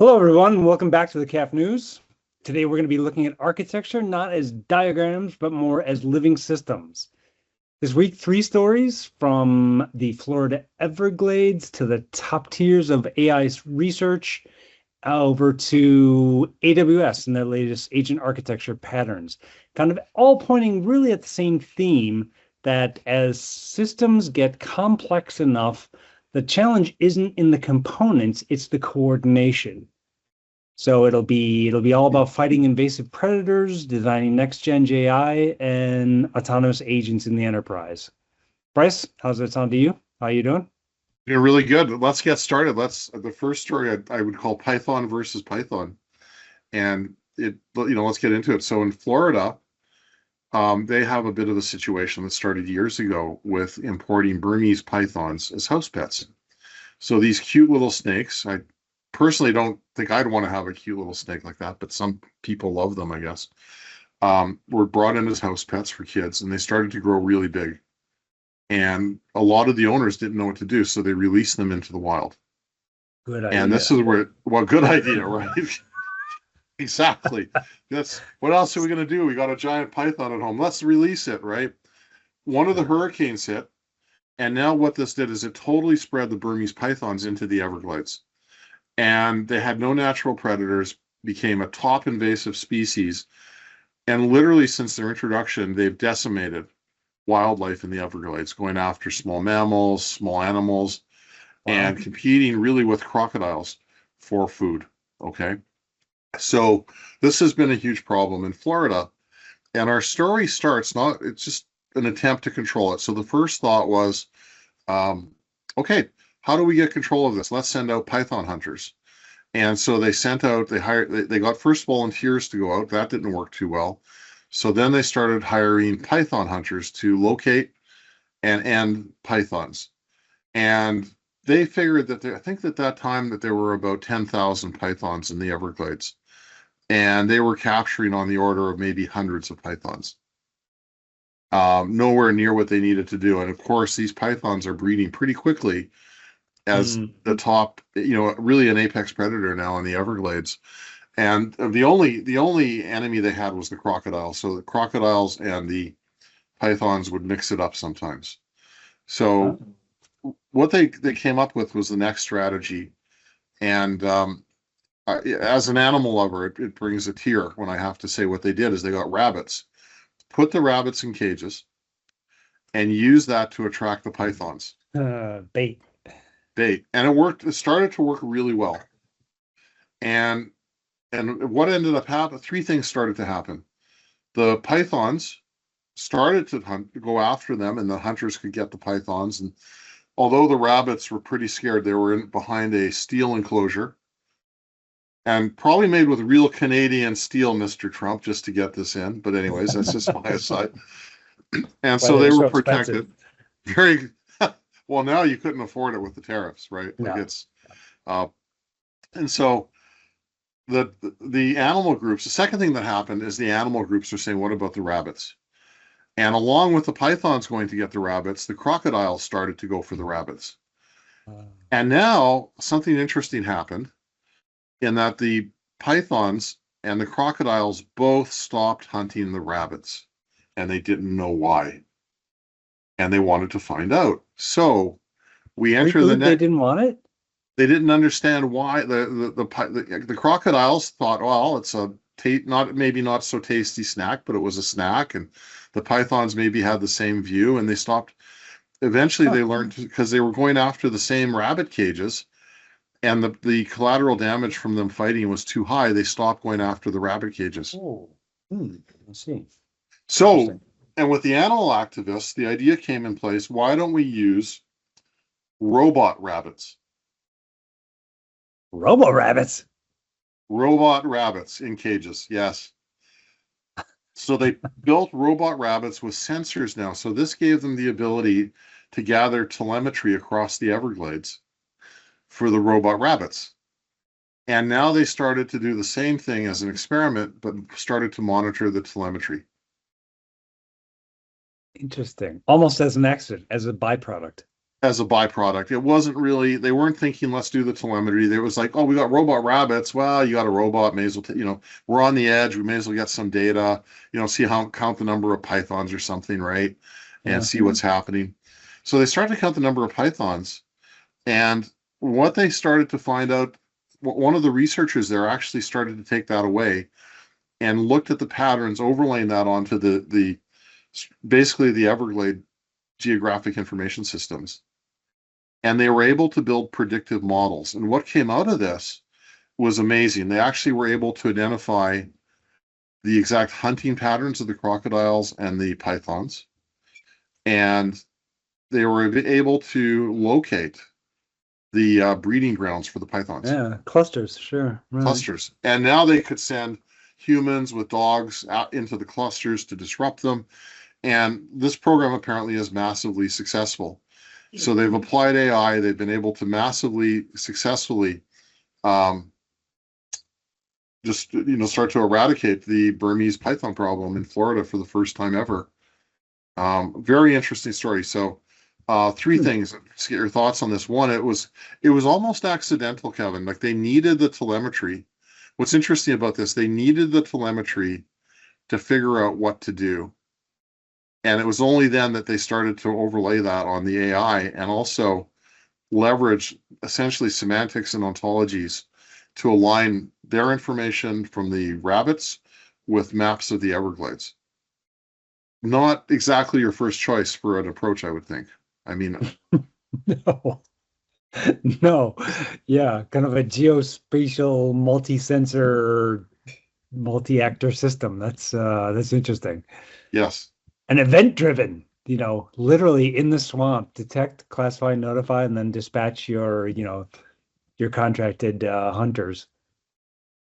Hello, everyone. Welcome back to the CAF News. Today, we're going to be looking at architecture, not as diagrams, but more as living systems. This week, 3 stories from the Florida Everglades to the top tiers of AI research over to AWS and their latest agent architecture patterns, kind of all pointing really at the same theme that as systems get complex enough, the challenge isn't in the components, it's the coordination. So it'll be all about fighting invasive predators, designing next-gen AI, and autonomous agents in the enterprise. Brice, how's that sound to you? How you doing? You're really good. Let's get started. The first story I would call Python versus Python, and let's get into it. So in Florida, they have a bit of a situation that started years ago with importing Burmese pythons as house pets. So these cute little snakes, I personally don't think I'd want to have a cute little snake like that, but some people love them, I guess. Were brought in as house pets for kids, and they started to grow really big. And a lot of the owners didn't know what to do, so they released them into the wild. Good And idea. this is well, good idea, right? Exactly. What else are we going to do? We got a giant python at home. Let's release it, right? One of the hurricanes hit, and now what this did is it totally spread the Burmese pythons into the Everglades. And they had no natural predators, became a top invasive species. And literally since their introduction, they've decimated wildlife in the Everglades, going after small mammals, small animals, and competing really with crocodiles for food. Okay. So this has been a huge problem in Florida. And our story starts it's just an attempt to control it. So the first thought was, okay, how do we get control of this? Let's send out python hunters. And so they got first volunteers to go out. That didn't work too well. So then they started hiring python hunters to locate and end pythons. And they figured that I think at that time that there were about 10,000 pythons in the Everglades. And they were capturing on the order of maybe hundreds of pythons. Nowhere near what they needed to do. And of course, these pythons are breeding pretty quickly as the top, really an apex predator now in the Everglades. And the only enemy they had was the crocodiles. So the crocodiles and the pythons would mix it up sometimes. So what they came up with was the next strategy. And as an animal lover, it brings a tear when I have to say what they did is they got rabbits, put the rabbits in cages, and use that to attract the pythons. Bait. And it worked. It started to work really well. And what ended up happening, 3 things started to happen. The pythons started to go after them, and the hunters could get the pythons. And although the rabbits were pretty scared, they were behind a steel enclosure, and probably made with real Canadian steel, Mr. Trump, just to get this in. But anyways, that's just my aside. And so they were protected. Very well. Now you couldn't afford it with the tariffs, right? Like and so the animal groups. The second thing that happened is the animal groups are saying, "What about the rabbits?" And along with the pythons going to get the rabbits, the crocodiles started to go for the rabbits. And now something interesting happened in that the pythons and the crocodiles both stopped hunting the rabbits, and they didn't know why. And they wanted to find out. So we enter the next. They didn't want it? They didn't understand why. The crocodiles thought, well, it's a maybe not so tasty snack, but it was a snack. And the pythons maybe had the same view, and they stopped. Eventually, they learned, because they were going after the same rabbit cages, and the collateral damage from them fighting was too high. They stopped going after the rabbit cages. I see. So, and with the animal activists, the idea came in place, why don't we use robot rabbits? Robo-rabbits? Robot rabbits in cages, yes. So they built robot rabbits with sensors now. So this gave them the ability to gather telemetry across the Everglades for the robot rabbits. And now they started to do the same thing as an experiment, but started to monitor the telemetry. Interesting. Almost as an accident, as a byproduct. as a byproduct. It wasn't really, they weren't thinking, let's do the telemetry. There was like, oh, we got robot rabbits. Well, you got a robot, may as well, we're on the edge. We may as well get some data, see how count the number of pythons or something, right? And Yeah. see what's happening. So they started to count the number of pythons. And what they started to find out, one of the researchers there actually started to take that away and looked at the patterns, overlaying that onto the basically the Everglade geographic information systems. And they were able to build predictive models. And what came out of this was amazing. They actually were able to identify the exact hunting patterns of the crocodiles and the pythons. And they were able to locate the breeding grounds for the pythons. Yeah, clusters, sure. Right. Clusters. And now they could send humans with dogs out into the clusters to disrupt them. And this program apparently is massively successful. So they've applied AI. They've been able to massively successfully start to eradicate the Burmese python problem in Florida for the first time ever. Very interesting story. So three things. Let's get your thoughts on this. One, it was almost accidental, Kevin. Like they needed the telemetry. What's interesting about this, they needed the telemetry to figure out what to do. And it was only then that they started to overlay that on the AI and also leverage essentially semantics and ontologies to align their information from the rabbits with maps of the Everglades. Not exactly your first choice for an approach, I would think. I mean, No. No. Yeah, kind of a geospatial multi-sensor, multi-actor system. That's interesting. yes. And event-driven, literally in the swamp, detect, classify, notify, and then dispatch your contracted hunters.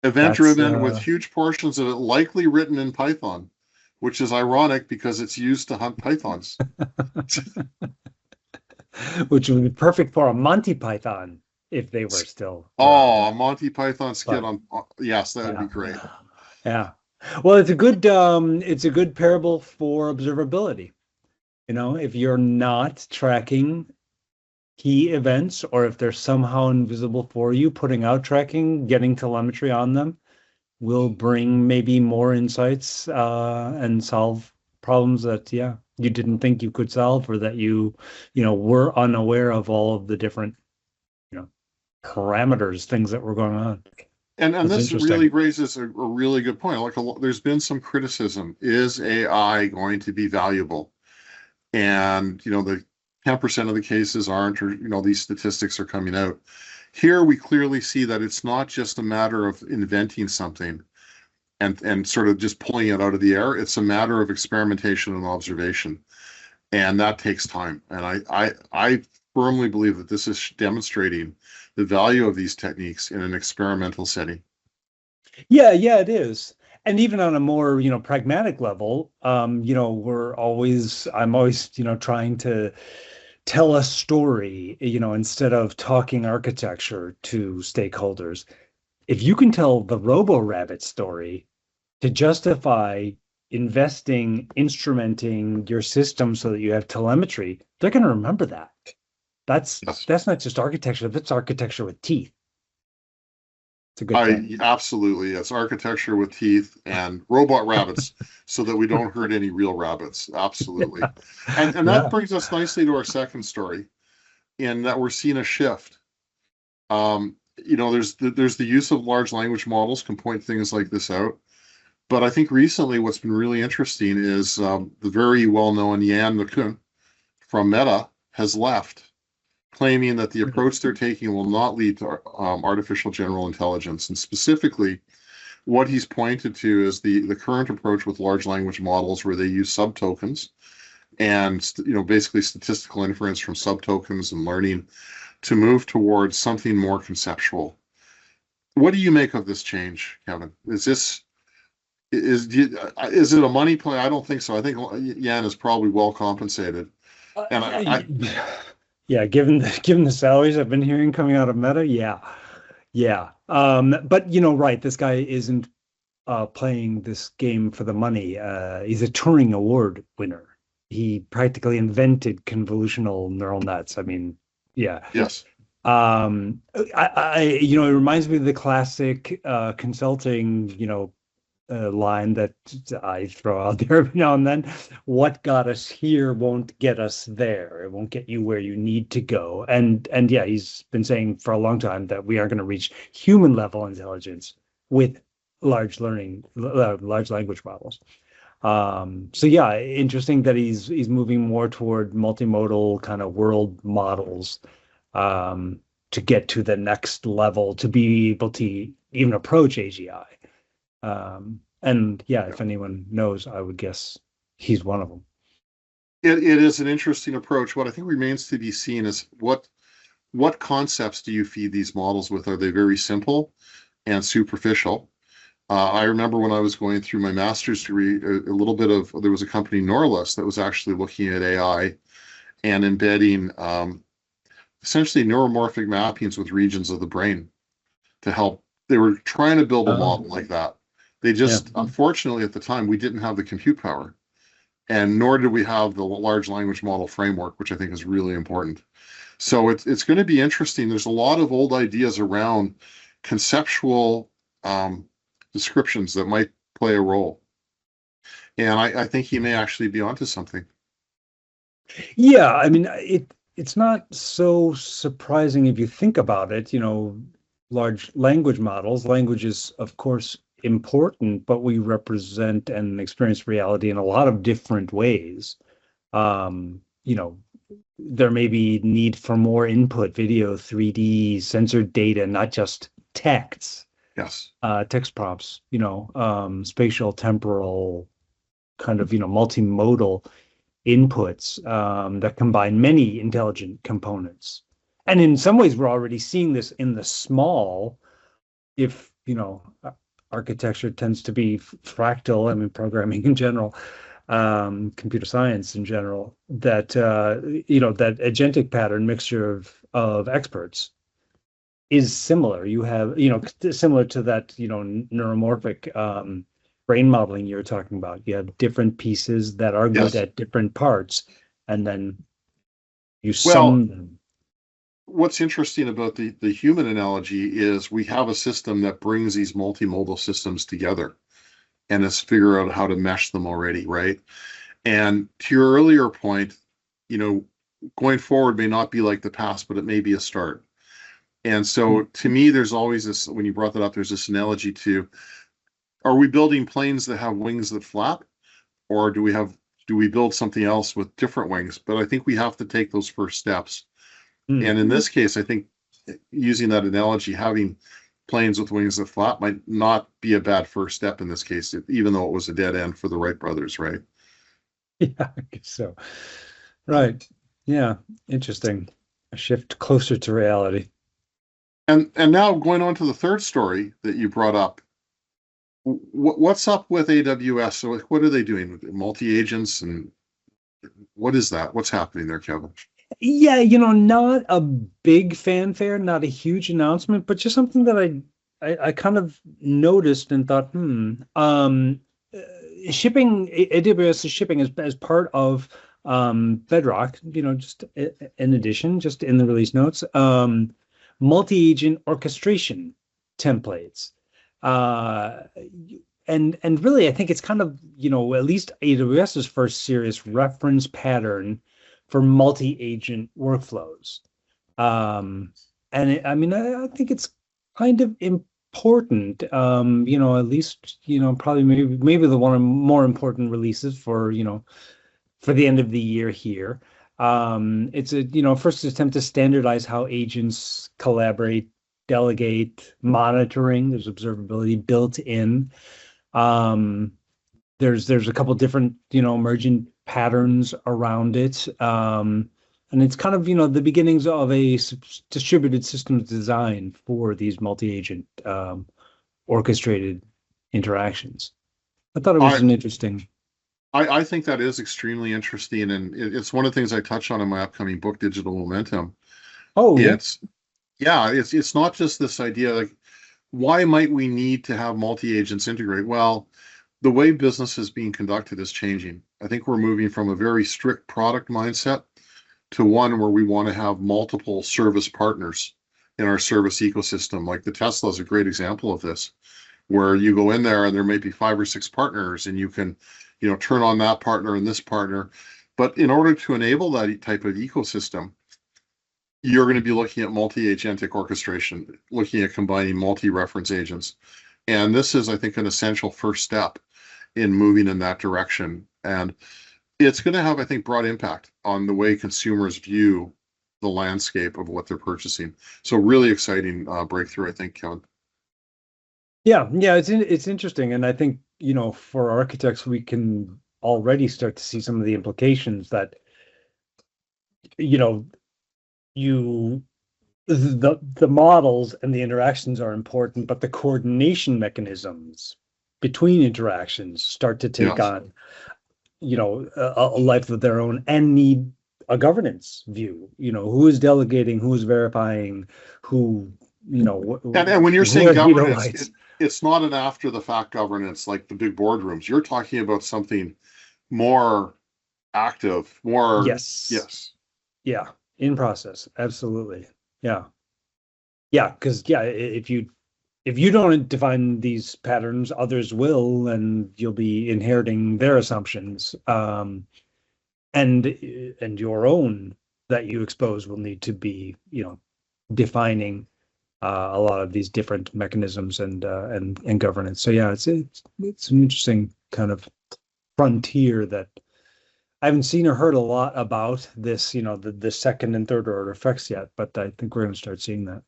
Event-driven with huge portions of it likely written in Python, which is ironic because it's used to hunt pythons. Which would be perfect for a Monty Python if they were still Oh, around. a Monty Python skit But, yes, that would yeah. be great. Yeah. Well, it's a good parable for observability. If you're not tracking key events or if they're somehow invisible for you, putting out tracking, getting telemetry on them will bring maybe more insights and solve problems that, you didn't think you could solve or that you were unaware of all of the different, parameters, things that were going on. And That's this really raises a really good point. Like there's been some criticism. Is AI going to be valuable? And the 10% of the cases aren't, or these statistics are coming out. Here we clearly see that it's not just a matter of inventing something and sort of just pulling it out of the air. It's a matter of experimentation and observation. And that takes time. And I firmly believe that this is demonstrating the value of these techniques in an experimental setting. Yeah, it is. And even on a more, pragmatic level, I'm always, trying to tell a story, instead of talking architecture to stakeholders. If you can tell the Robo Rabbit story to justify investing, instrumenting your system so that you have telemetry, they're going to remember that. That's not just architecture, that's architecture with teeth. It's a good thing. Absolutely. It's architecture with teeth and robot rabbits so that we don't hurt any real rabbits. Absolutely. And that brings us nicely to our second story in that we're seeing a shift. There's the use of large language models can point things like this out. But I think recently what's been really interesting is the very well-known Yann LeCun from Meta has left, claiming that the approach they're taking will not lead to artificial general intelligence. And specifically, what he's pointed to is the current approach with large language models where they use subtokens and basically statistical inference from subtokens and learning to move towards something more conceptual. What do you make of this change, Kevin? Is it a money play? I don't think so. I think Yann is probably well compensated. And yeah, given the salaries I've been hearing coming out of Meta, yeah. But right, this guy isn't playing this game for the money. He's a Turing Award winner. he practically invented convolutional neural nets. I mean, yeah. Yes. It reminds me of the classic consulting, line that I throw out there every now and then. What got us here won't get us there. It won't get you where you need to go. And yeah, he's been saying for a long time that we are going to reach human level intelligence with large language models. So yeah, interesting that he's moving more toward multimodal kind of world models to get to the next level to be able to even approach AGI. And yeah, if anyone knows, I would guess he's one of them. It is an interesting approach. What I think remains to be seen is what concepts do you feed these models with? Are they very simple and superficial? I remember when I was going through my master's degree, there was a company, Norless, that was actually looking at AI and embedding essentially neuromorphic mappings with regions of the brain to help. They were trying to build a model like that. They just, unfortunately, at the time, we didn't have the compute power, and nor did we have the large language model framework, which I think is really important. So it's going to be interesting. There's a lot of old ideas around conceptual descriptions that might play a role. And I think he may actually be onto something. Yeah, I mean, it's not so surprising if you think about it. Large language models, language is, of course, important, but we represent and experience reality in a lot of different ways. Um, you know, there may be need for more input, video, 3D, censored data, not just texts, Yes. text prompts, spatial, temporal, kind of, multimodal inputs that combine many intelligent components. And in some ways, we're already seeing this in the small, if, architecture tends to be fractal, I mean, programming in general, computer science in general, that, that agentic pattern mixture of experts is similar. You have, similar to that, neuromorphic brain modeling you're talking about. You have different pieces that are good Yes. at different parts, and then you Well, sum them. what's interesting about the human analogy is we have a system that brings these multimodal systems together and has figured out how to mesh them already, right? And to your earlier point, going forward may not be like the past, but it may be a start. And so to me, there's always this, when you brought that up, there's this analogy to, are we building planes that have wings that flap? Or do we build something else with different wings? But I think we have to take those first steps. And in this case, I think using that analogy, having planes with wings that flap might not be a bad first step in this case, even though it was a dead end for the Wright brothers, right? Yeah, I guess so. Right. Yeah. Interesting. A shift closer to reality. And now going on to the third story that you brought up, what's up with AWS? So what are they doing? Multi-agents, and what is that? What's happening there, Kevin? Yeah, not a big fanfare, not a huge announcement, but just something that I kind of noticed and thought, shipping AWS is shipping as part of Bedrock, just in addition, just in the release notes, multi-agent orchestration templates. And really, I think it's kind of, at least AWS's first serious reference pattern for multi-agent workflows. I think it's kind of important, at least, probably maybe the one of more important releases for the end of the year here. It's a, first attempt to standardize how agents collaborate, delegate, monitoring. There's observability built in. There's a couple different, emergent patterns around it. And it's kind of, the beginnings of a distributed systems design for these multi-agent orchestrated interactions. I thought it was an interesting. I think that is extremely interesting, and it's one of the things I touch on in my upcoming book, Digital Momentum. Oh, yeah. It's not just this idea like, why might we need to have multi-agents integrate? Well, the way business is being conducted is changing. I think we're moving from a very strict product mindset to one where we want to have multiple service partners in our service ecosystem. Like the Tesla is a great example of this, where you go in there and there may be 5 or 6 partners, and you can, turn on that partner and this partner. But in order to enable that type of ecosystem, you're going to be looking at multi-agentic orchestration, looking at combining multi-reference agents. And this is, I think, an essential first step in moving in that direction. And it's going to have, I think, broad impact on the way consumers view the landscape of what they're purchasing. So really exciting breakthrough, I think, Kevin. Yeah, it's interesting. And I think, for architects, we can already start to see some of the implications that, the models and the interactions are important, but the coordination mechanisms between interactions start to take on, a life of their own and need a governance view. Who is delegating, who is verifying, who, and when you're saying governance, it's not an after the fact governance like the big boardrooms. You're talking about something more active, more. Yes. Yeah. In process. Absolutely. Yeah. Because if you don't define these patterns, others will, and you'll be inheriting their assumptions. And your own that you expose will need to be, defining a lot of these different mechanisms and governance. So yeah, it's an interesting kind of frontier that I haven't seen or heard a lot about this, the second and third order effects yet, but I think we're going to start seeing that.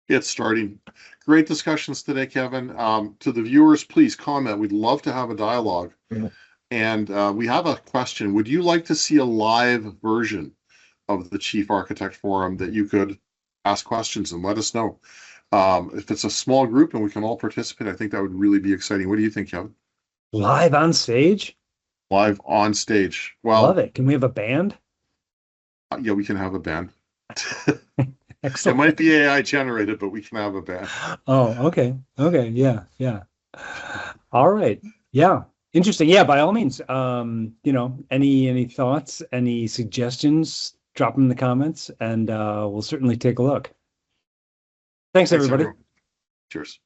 It's starting. Great discussions today, Kevin. To the viewers, please comment. We'd love to have a dialogue. Mm-hmm. And we have a question. Would you like to see a live version of the Chief Architect Forum that you could ask questions and let us know? If it's a small group and we can all participate, I think that would really be exciting. What do you think, Kevin? Live on stage? Live on stage. Well, love it. Can we have a band? Yeah, we can have a band. Excellent. It might be AI generated, but we can have a band. Oh, okay. Yeah. All right. Yeah. Interesting. Yeah, by all means. Any thoughts, any suggestions, drop them in the comments, and we'll certainly take a look. Thanks everybody. Cheers.